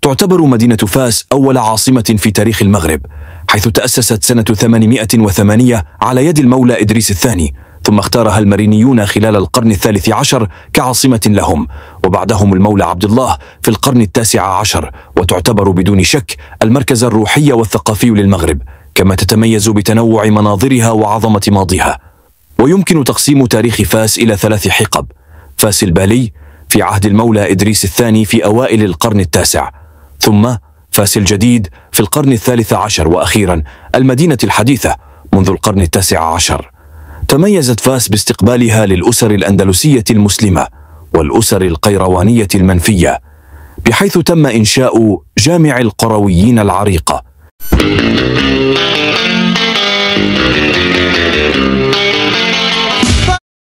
تعتبر مدينة فاس أول عاصمة في تاريخ المغرب، حيث تأسست سنة 808 على يد المولى إدريس الثاني، ثم اختارها المرينيون خلال القرن الثالث عشر كعاصمة لهم، وبعدهم المولى عبد الله في القرن التاسع عشر، وتعتبر بدون شك المركز الروحي والثقافي للمغرب، كما تتميز بتنوع مناظرها وعظمة ماضيها. ويمكن تقسيم تاريخ فاس إلى 3 حقب: فاس البالي في عهد المولى إدريس الثاني في أوائل القرن التاسع، ثم فاس الجديد في القرن الثالث عشر، وأخيرا المدينة الحديثة منذ القرن التاسع عشر. تميزت فاس باستقبالها للأسر الأندلسية المسلمة والأسر القيروانية المنفية، بحيث تم إنشاء جامع القرويين العريقة.